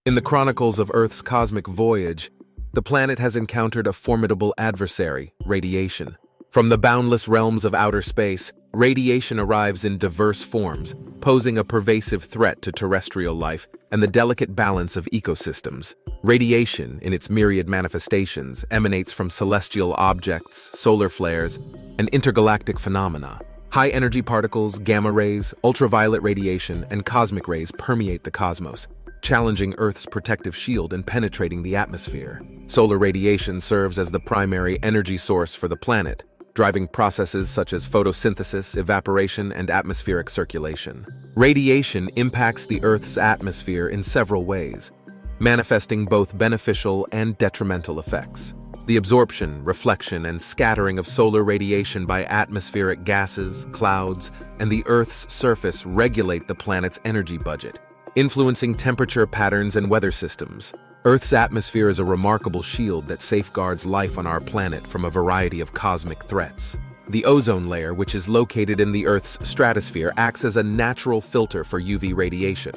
In the chronicles of Earth's cosmic voyage, the planet has encountered a formidable adversary, radiation. From the boundless realms of outer space, radiation arrives in diverse forms, posing a pervasive threat to terrestrial life and the delicate balance of ecosystems. Radiation, in its myriad manifestations, emanates from celestial objects, solar flares, and intergalactic phenomena. High-energy particles, gamma rays, ultraviolet radiation, and cosmic rays permeate the cosmos, challenging Earth's protective shield and penetrating the atmosphere. Solar radiation serves as the primary energy source for the planet, driving processes such as photosynthesis, evaporation, and atmospheric circulation. Radiation impacts the Earth's atmosphere in several ways, manifesting both beneficial and detrimental effects. The absorption, reflection, and scattering of solar radiation by atmospheric gases, clouds, and the Earth's surface regulate the planet's energy budget, influencing temperature patterns and weather systems. Earth's atmosphere is a remarkable shield that safeguards life on our planet from a variety of cosmic threats. The ozone layer, which is located in the Earth's stratosphere, acts as a natural filter for UV radiation.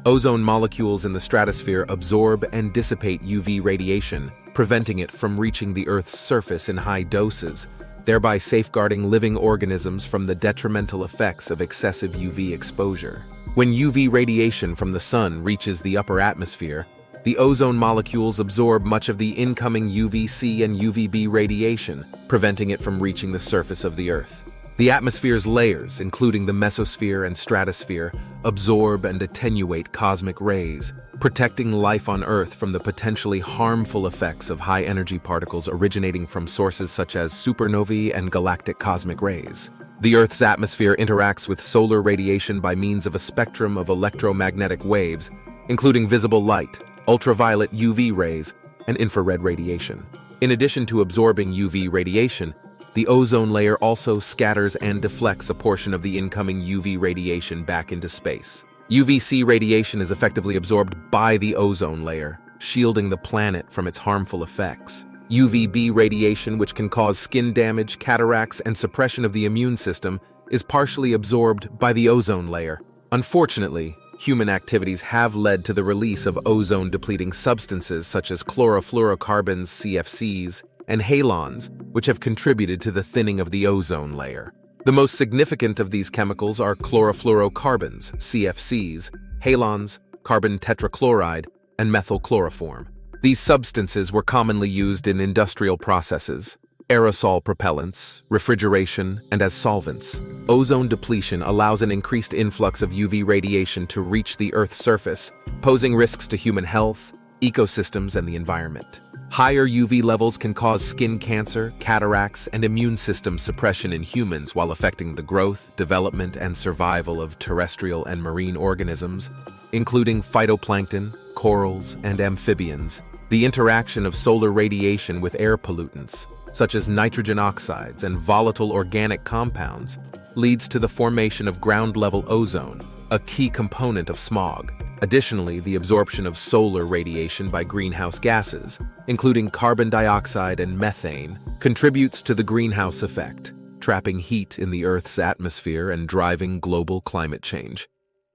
Ozone molecules in the stratosphere absorb and dissipate UV radiation, preventing it from reaching the Earth's surface in high doses, thereby safeguarding living organisms from the detrimental effects of excessive UV exposure. When UV radiation from the sun reaches the upper atmosphere, the ozone molecules absorb much of the incoming UVC and UVB radiation, preventing it from reaching the surface of the Earth. The atmosphere's layers, including the mesosphere and stratosphere, absorb and attenuate cosmic rays, protecting life on Earth from the potentially harmful effects of high-energy particles originating from sources such as supernovae and galactic cosmic rays. The Earth's atmosphere interacts with solar radiation by means of a spectrum of electromagnetic waves, including visible light, ultraviolet UV rays, and infrared radiation. In addition to absorbing UV radiation, the ozone layer also scatters and deflects a portion of the incoming UV radiation back into space. UVC radiation is effectively absorbed by the ozone layer, shielding the planet from its harmful effects. UVB radiation, which can cause skin damage, cataracts, and suppression of the immune system, is partially absorbed by the ozone layer. Unfortunately, human activities have led to the release of ozone-depleting substances such as chlorofluorocarbons, CFCs, and halons, which have contributed to the thinning of the ozone layer. The most significant of these chemicals are chlorofluorocarbons, CFCs, halons, carbon tetrachloride, and methyl chloroform. These substances were commonly used in industrial processes, aerosol propellants, refrigeration, and as solvents. Ozone depletion allows an increased influx of UV radiation to reach the Earth's surface, posing risks to human health, ecosystems, and the environment. Higher UV levels can cause skin cancer, cataracts, and immune system suppression in humans while affecting the growth, development, and survival of terrestrial and marine organisms, including phytoplankton, corals, and amphibians. The interaction of solar radiation with air pollutants, such as nitrogen oxides and volatile organic compounds, leads to the formation of ground-level ozone, a key component of smog. Additionally, the absorption of solar radiation by greenhouse gases, including carbon dioxide and methane, contributes to the greenhouse effect, trapping heat in the Earth's atmosphere and driving global climate change.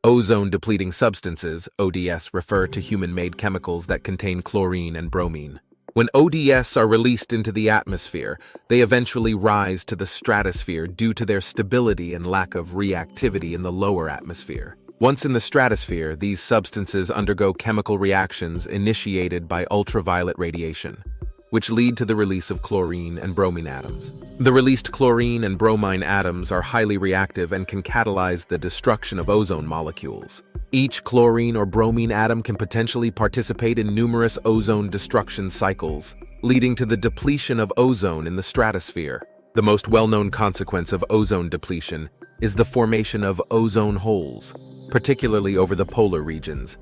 Ozone-depleting substances, ODS, refer to human-made chemicals that contain chlorine and bromine. When ODS are released into the atmosphere, they eventually rise to the stratosphere due to their stability and lack of reactivity in the lower atmosphere. Once in the stratosphere, these substances undergo chemical reactions initiated by ultraviolet radiation, which lead to the release of chlorine and bromine atoms. The released chlorine and bromine atoms are highly reactive and can catalyze the destruction of ozone molecules. Each chlorine or bromine atom can potentially participate in numerous ozone destruction cycles, leading to the depletion of ozone in the stratosphere. The most well-known consequence of ozone depletion is the formation of ozone holes, particularly over the polar regions.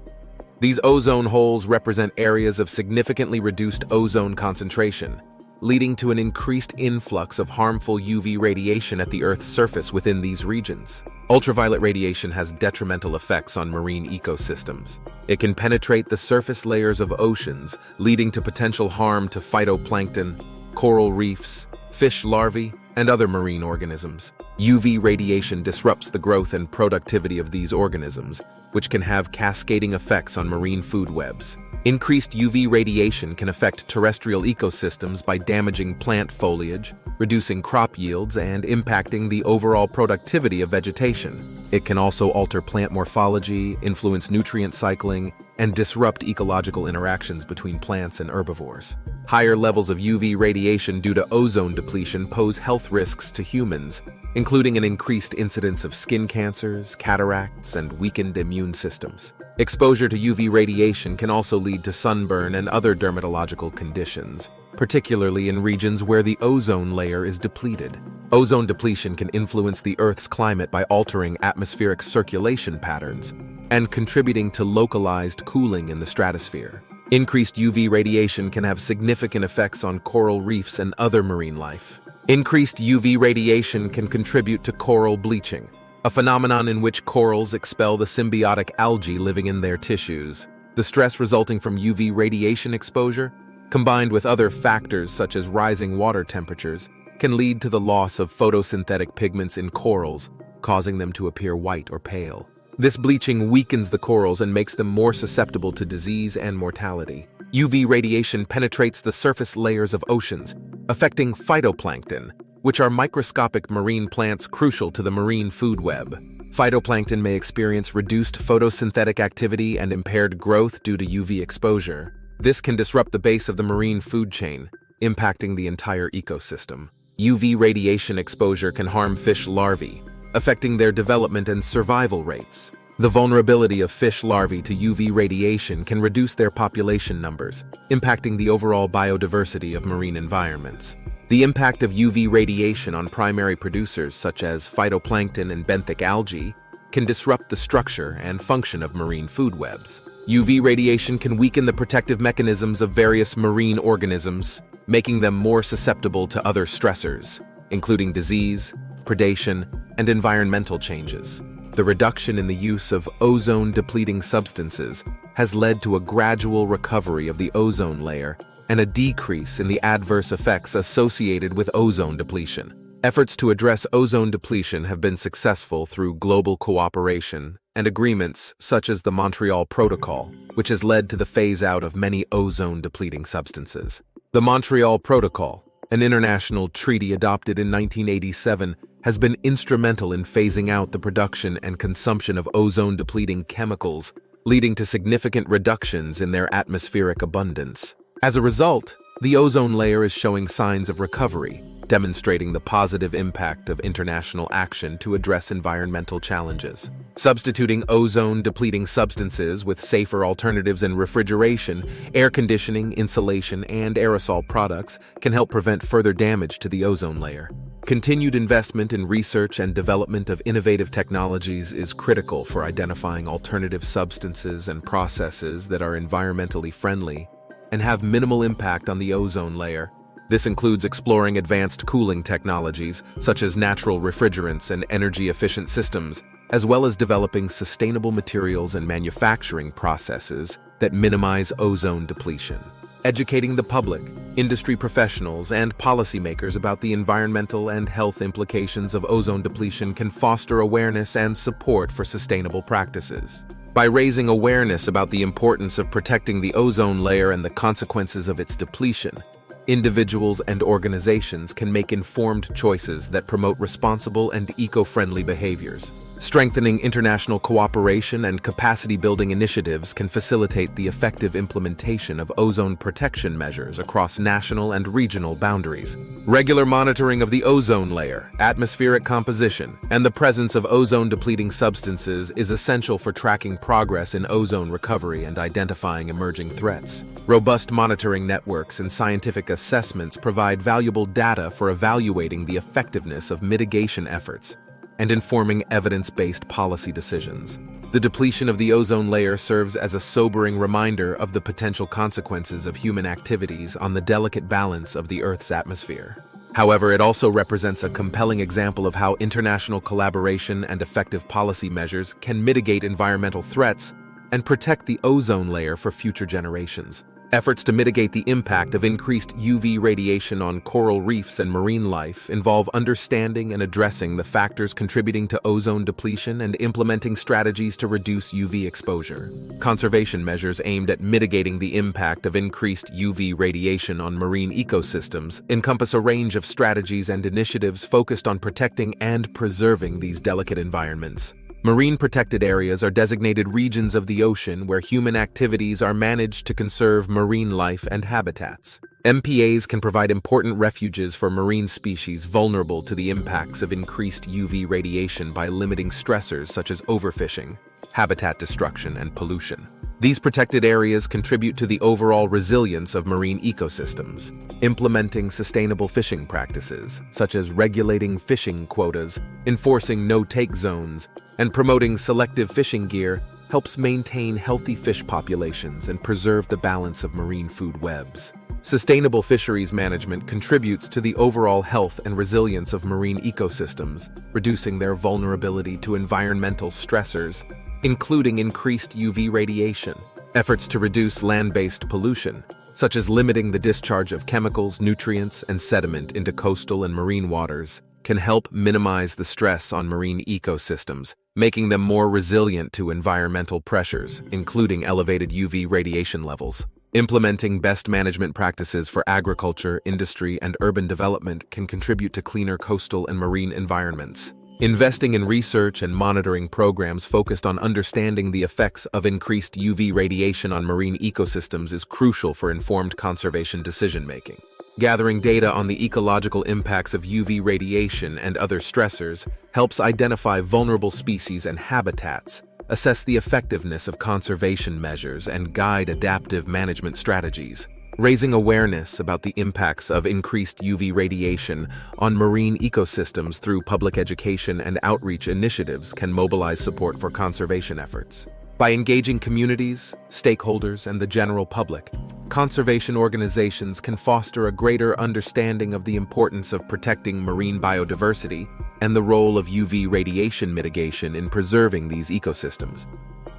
These ozone holes represent areas of significantly reduced ozone concentration, leading to an increased influx of harmful UV radiation at the Earth's surface within these regions. Ultraviolet radiation has detrimental effects on marine ecosystems. It can penetrate the surface layers of oceans, leading to potential harm to phytoplankton, coral reefs, fish larvae, and other marine organisms. UV radiation disrupts the growth and productivity of these organisms, which can have cascading effects on marine food webs. Increased UV radiation can affect terrestrial ecosystems by damaging plant foliage, reducing crop yields, and impacting the overall productivity of vegetation. It can also alter plant morphology, influence nutrient cycling, and disrupt ecological interactions between plants and herbivores. Higher levels of UV radiation due to ozone depletion pose health risks to humans, including an increased incidence of skin cancers, cataracts, and weakened immune systems. Exposure to UV radiation can also lead to sunburn and other dermatological conditions, particularly in regions where the ozone layer is depleted. Ozone depletion can influence the Earth's climate by altering atmospheric circulation patterns and contributing to localized cooling in the stratosphere. Increased UV radiation can have significant effects on coral reefs and other marine life. Increased UV radiation can contribute to coral bleaching, a phenomenon in which corals expel the symbiotic algae living in their tissues. The stress resulting from UV radiation exposure, combined with other factors such as rising water temperatures, can lead to the loss of photosynthetic pigments in corals, causing them to appear white or pale. This bleaching weakens the corals and makes them more susceptible to disease and mortality. UV radiation penetrates the surface layers of oceans, affecting phytoplankton, which are microscopic marine plants crucial to the marine food web. Phytoplankton may experience reduced photosynthetic activity and impaired growth due to UV exposure. This can disrupt the base of the marine food chain, impacting the entire ecosystem. UV radiation exposure can harm fish larvae, affecting their development and survival rates. The vulnerability of fish larvae to UV radiation can reduce their population numbers, impacting the overall biodiversity of marine environments. The impact of UV radiation on primary producers such as phytoplankton and benthic algae can disrupt the structure and function of marine food webs. UV radiation can weaken the protective mechanisms of various marine organisms, making them more susceptible to other stressors, including disease, predation, and environmental changes. The reduction in the use of ozone-depleting substances has led to a gradual recovery of the ozone layer and a decrease in the adverse effects associated with ozone depletion. Efforts to address ozone depletion have been successful through global cooperation and agreements such as the Montreal Protocol, which has led to the phase-out of many ozone-depleting substances. The Montreal Protocol, an international treaty adopted in 1987, has been instrumental in phasing out the production and consumption of ozone-depleting chemicals, leading to significant reductions in their atmospheric abundance. As a result, the ozone layer is showing signs of recovery, demonstrating the positive impact of international action to address environmental challenges. Substituting ozone-depleting substances with safer alternatives in refrigeration, air conditioning, insulation, and aerosol products can help prevent further damage to the ozone layer. Continued investment in research and development of innovative technologies is critical for identifying alternative substances and processes that are environmentally friendly and have minimal impact on the ozone layer. This includes exploring advanced cooling technologies, such as natural refrigerants and energy-efficient systems, as well as developing sustainable materials and manufacturing processes that minimize ozone depletion. Educating the public, industry professionals, and policymakers about the environmental and health implications of ozone depletion can foster awareness and support for sustainable practices. By raising awareness about the importance of protecting the ozone layer and the consequences of its depletion, individuals and organizations can make informed choices that promote responsible and eco-friendly behaviors. Strengthening international cooperation and capacity-building initiatives can facilitate the effective implementation of ozone protection measures across national and regional boundaries. Regular monitoring of the ozone layer, atmospheric composition, and the presence of ozone-depleting substances is essential for tracking progress in ozone recovery and identifying emerging threats. Robust monitoring networks and scientific assessments provide valuable data for evaluating the effectiveness of mitigation efforts and informing evidence-based policy decisions. The depletion of the ozone layer serves as a sobering reminder of the potential consequences of human activities on the delicate balance of the Earth's atmosphere. However, it also represents a compelling example of how international collaboration and effective policy measures can mitigate environmental threats and protect the ozone layer for future generations. Efforts to mitigate the impact of increased UV radiation on coral reefs and marine life involve understanding and addressing the factors contributing to ozone depletion and implementing strategies to reduce UV exposure. Conservation measures aimed at mitigating the impact of increased UV radiation on marine ecosystems encompass a range of strategies and initiatives focused on protecting and preserving these delicate environments. Marine protected areas are designated regions of the ocean where human activities are managed to conserve marine life and habitats. MPAs can provide important refuges for marine species vulnerable to the impacts of increased UV radiation by limiting stressors such as overfishing, habitat destruction, and pollution. These protected areas contribute to the overall resilience of marine ecosystems. Implementing sustainable fishing practices, such as regulating fishing quotas, enforcing no-take zones, and promoting selective fishing gear, helps maintain healthy fish populations and preserve the balance of marine food webs. Sustainable fisheries management contributes to the overall health and resilience of marine ecosystems, reducing their vulnerability to environmental stressors, including increased UV radiation. Efforts to reduce land-based pollution, such as limiting the discharge of chemicals, nutrients, and sediment into coastal and marine waters, can help minimize the stress on marine ecosystems, making them more resilient to environmental pressures, including elevated UV radiation levels. Implementing best management practices for agriculture, industry, and urban development can contribute to cleaner coastal and marine environments. Investing in research and monitoring programs focused on understanding the effects of increased UV radiation on marine ecosystems is crucial for informed conservation decision-making. Gathering data on the ecological impacts of UV radiation and other stressors helps identify vulnerable species and habitats, assess the effectiveness of conservation measures, and guide adaptive management strategies. Raising awareness about the impacts of increased UV radiation on marine ecosystems through public education and outreach initiatives can mobilize support for conservation efforts. By engaging communities, stakeholders, and the general public, conservation organizations can foster a greater understanding of the importance of protecting marine biodiversity and the role of UV radiation mitigation in preserving these ecosystems.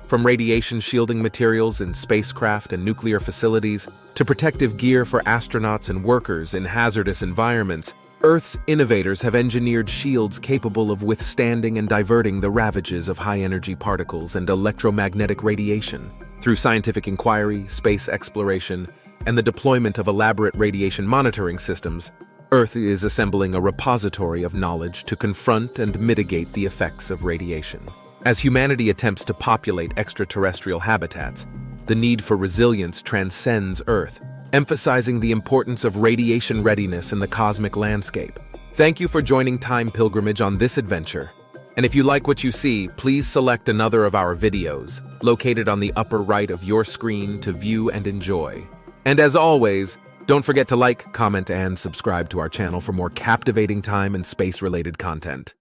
From radiation shielding materials in spacecraft and nuclear facilities to protective gear for astronauts and workers in hazardous environments, Earth's innovators have engineered shields capable of withstanding and diverting the ravages of high-energy particles and electromagnetic radiation. Through scientific inquiry, space exploration, and the deployment of elaborate radiation monitoring systems, Earth is assembling a repository of knowledge to confront and mitigate the effects of radiation. As humanity attempts to populate extraterrestrial habitats, the need for resilience transcends Earth, emphasizing the importance of radiation readiness in the cosmic landscape. Thank you for joining Time Pilgrimage on this adventure. And if you like what you see, please select another of our videos, located on the upper right of your screen to view and enjoy. And as always, don't forget to like, comment, and subscribe to our channel for more captivating time and space-related content.